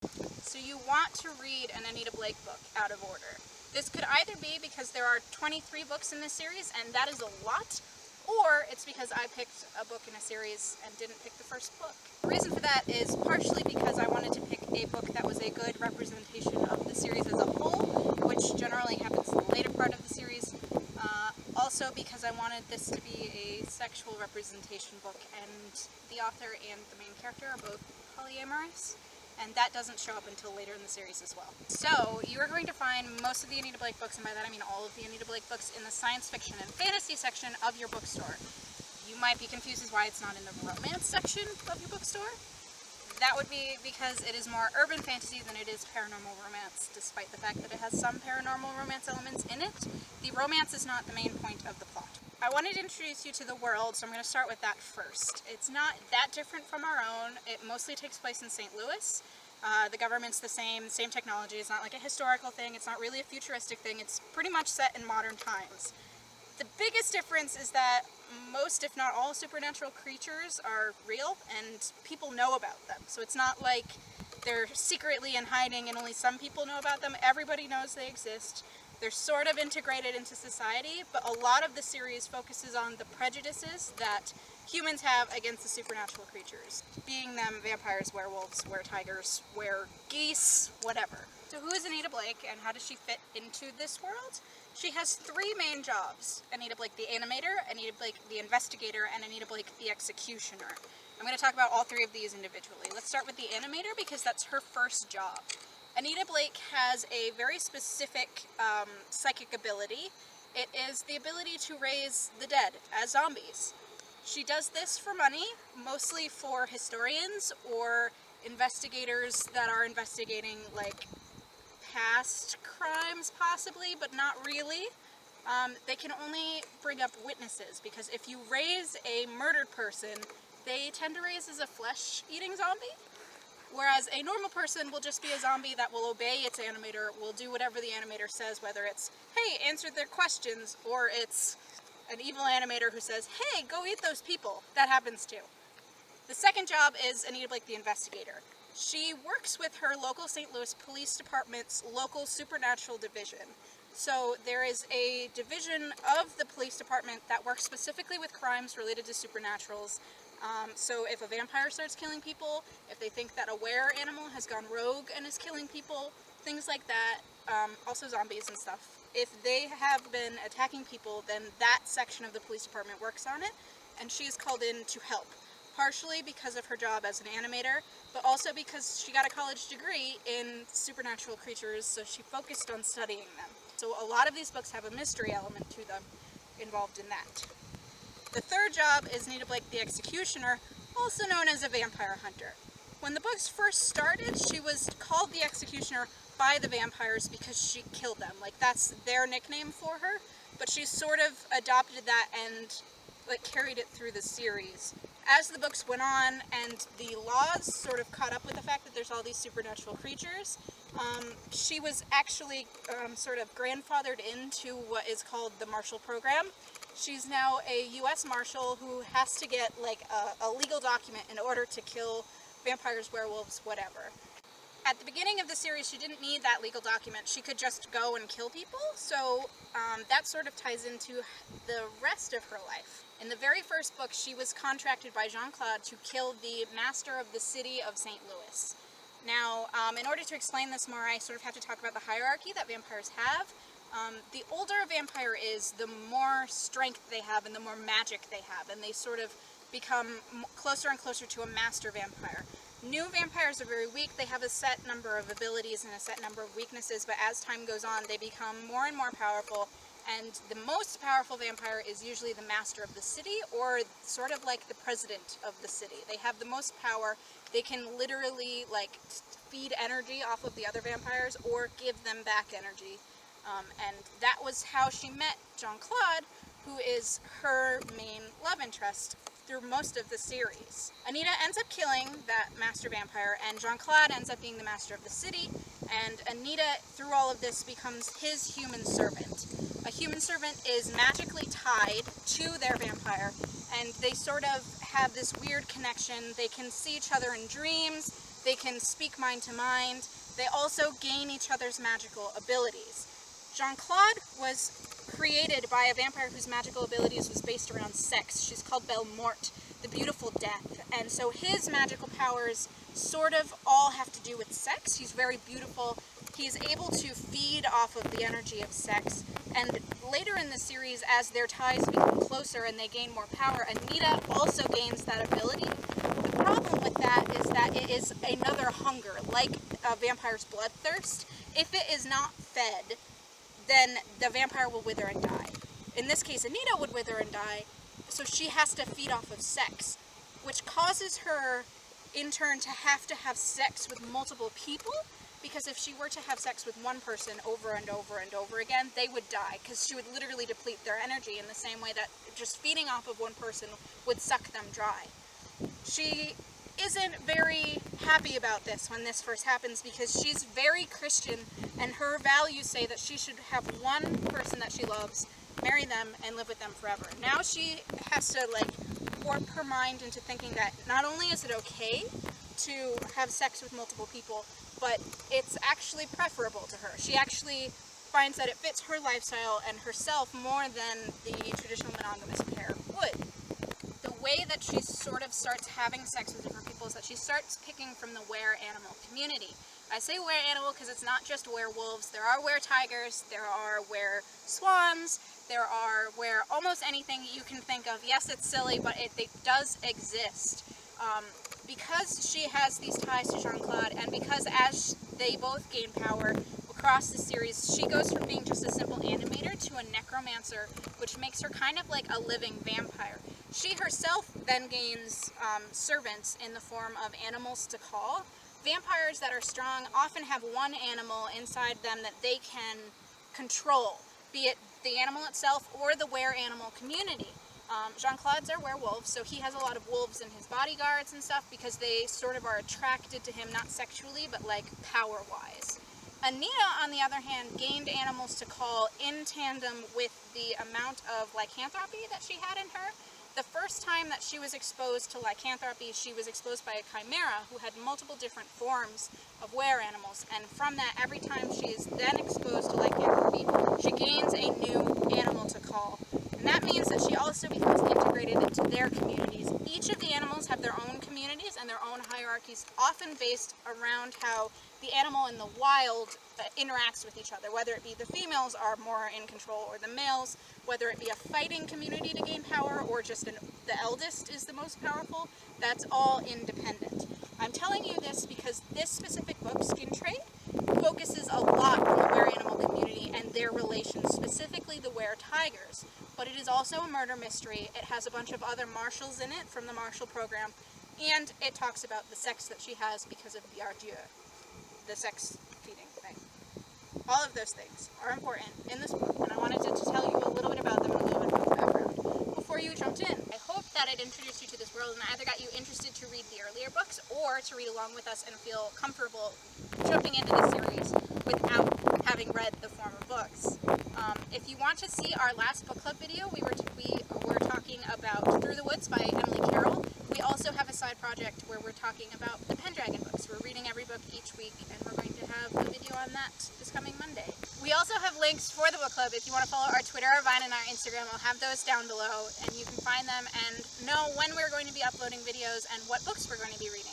So you want to read an Anita Blake book out of order. This could either be because there are 23 books in this series, and that is a lot, or it's because I picked a book in a series and didn't pick the first book. The reason for that is partially because I wanted to pick a book that was a good representation of the series as a whole, which generally happens in the later part of the series. Also because I wanted this to be a sexual representation book, and the author and the main character are both polyamorous, and that doesn't show up until later in the series as well. So you are going to find most of the Anita Blake books, and by that I mean all of the Anita Blake books, in the science fiction and fantasy section of your bookstore. You might be confused as why it's not in the romance section of your bookstore. That would be because it is more urban fantasy than it is paranormal romance, despite the fact that it has some paranormal romance elements in it. The romance is not the main point of the plot. I wanted to introduce you to the world, so I'm going to start with that first. It's not that different from our own. It mostly takes place in St. Louis. The government's the same technology. It's not like a historical thing. It's not really a futuristic thing. It's pretty much set in modern times. The biggest difference is that most, if not all, supernatural creatures are real, and people know about them. So it's not like they're secretly in hiding and only some people know about them. Everybody knows they exist. They're sort of integrated into society, but a lot of the series focuses on the prejudices that humans have against the supernatural creatures, being them vampires, werewolves, were-tigers, were-geese, whatever. So who is Anita Blake, and how does she fit into this world? She has three main jobs: Anita Blake the animator, Anita Blake the investigator, and Anita Blake the executioner. I'm going to talk about all three of these individually. Let's start with the animator because that's her first job. Anita Blake has a very specific psychic ability. It is the ability to raise the dead as zombies. She does this for money, mostly for historians or investigators that are investigating like past crimes possibly, but not really. They can only bring up witnesses, because if you raise a murdered person, they tend to raise as a flesh-eating zombie. Whereas a normal person will just be a zombie that will obey its animator, will do whatever the animator says, whether it's, hey, answer their questions, or it's an evil animator who says, hey, go eat those people. That happens too. The second job is Anita Blake the investigator. She works with her local St. Louis Police Department's local supernatural division. So there is a division of the police department that works specifically with crimes related to supernaturals. So if a vampire starts killing people, if they think that a were animal has gone rogue and is killing people, things like that, also zombies and stuff. If they have been attacking people, then that section of the police department works on it, and she is called in to help. Partially because of her job as an animator, but also because she got a college degree in supernatural creatures, so she focused on studying them. So a lot of these books have a mystery element to them involved in that. The third job is Anita Blake the executioner, also known as a vampire hunter. When the books first started, she was called the executioner by the vampires because she killed them. Like, that's their nickname for her, but she sort of adopted that and like carried it through the series. As the books went on and the laws sort of caught up with the fact that there's all these supernatural creatures, she was actually sort of grandfathered into what is called the Marshal Program. She's now a U.S. Marshal who has to get like a legal document in order to kill vampires, werewolves, whatever. At the beginning of the series, she didn't need that legal document. She could just go and kill people, so that sort of ties into the rest of her life. In the very first book, she was contracted by Jean-Claude to kill the master of the city of St. Louis. Now, in order to explain this more, I sort of have to talk about the hierarchy that vampires have. The older a vampire is, the more strength they have and the more magic they have, and they sort of become closer and closer to a master vampire. New vampires are very weak. They have a set number of abilities and a set number of weaknesses, but as time goes on, they become more and more powerful, and the most powerful vampire is usually the master of the city, or sort of like the president of the city. They have the most power. They can literally like feed energy off of the other vampires or give them back energy. And that was how she met Jean-Claude, who is her main love interest through most of the series. Anita ends up killing that master vampire, and Jean-Claude ends up being the master of the city, and Anita, through all of this, becomes his human servant. A human servant is magically tied to their vampire, and they sort of have this weird connection. They can see each other in dreams. They can speak mind to mind. They also gain each other's magical abilities. Jean-Claude was created by a vampire whose magical abilities was based around sex. She's called Belle Morte, the beautiful death. And so his magical powers sort of all have to do with sex. He's very beautiful. He's able to feed off of the energy of sex. And later in the series, as their ties become closer and they gain more power, Anita also gains that ability. The problem with that is that it is another hunger, like a vampire's bloodthirst. If it is not fed, then the vampire will wither and die. In this case, Anita would wither and die, so she has to feed off of sex, which causes her, in turn, to have sex with multiple people, because if she were to have sex with one person over and over and over again, they would die, because she would literally deplete their energy in the same way that just feeding off of one person would suck them dry. She isn't very happy about this when this first happens, because she's very Christian and her values say that she should have one person that she loves, marry them, and live with them forever. Now she has to warp her mind into thinking that not only is it okay to have sex with multiple people, but it's actually preferable to her. She actually finds that it fits her lifestyle and herself more than the traditional monogamous pair would. The way that she sort of starts having sex with different people is that she starts picking from the were-animal community. I say were-animal because it's not just werewolves. There are were-tigers, there are were-swans, there are were-almost anything you can think of. Yes, it's silly, but it does exist. Because she has these ties to Jean-Claude, and because as they both gain power across the series, she goes from being just a simple animator to a necromancer, which makes her kind of like a living vampire. She herself then gains servants in the form of animals to call. Vampires that are strong often have one animal inside them that they can control, be it the animal itself or the were-animal community. Jean-Claude's are werewolves, so he has a lot of wolves in his bodyguards and stuff because they sort of are attracted to him, not sexually, but power-wise. Anita, on the other hand, gained animals to call in tandem with the amount of lycanthropy that she had in her. The first time that she was exposed to lycanthropy, she was exposed by a chimera who had multiple different forms of were-animals, and from that, every time she is then exposed to lycanthropy, she gains a new animal to call. And that means that she also becomes integrated into their communities. Each of the animals have their own communities and their own hierarchies, often based around how the animal in the wild interacts with each other, whether it be the females are more in control or the males, whether it be a fighting community to gain power or just the eldest is the most powerful. That's all independent. I'm telling you this because this specific book, Skin Trade, focuses a lot on the were-animal community and their relations, specifically the were-tigers. But it is also a murder mystery. It has a bunch of other marshals in it from the Marshall program, and it talks about the sex that she has because of the ardieu, the sex feeding thing. All of those things are important in this book, and I wanted to tell you a little bit about them and a little bit about the background before you jumped in. I hope that it introduced you to this world and either got you interested to read the earlier books or to read along with us and feel comfortable jumping into the series without having read the former books. If you want to see our last book club video, we were talking about Through the Woods by Emily Carroll. We also have a side project where we're talking about the Pendragon books. We're reading every book each week, and we're going to have a video on that this coming Monday. We also have links for the book club. If you want to follow our Twitter, our Vine, and our Instagram, I'll have those down below, and you can find them and know when we're going to be uploading videos and what books we're going to be reading.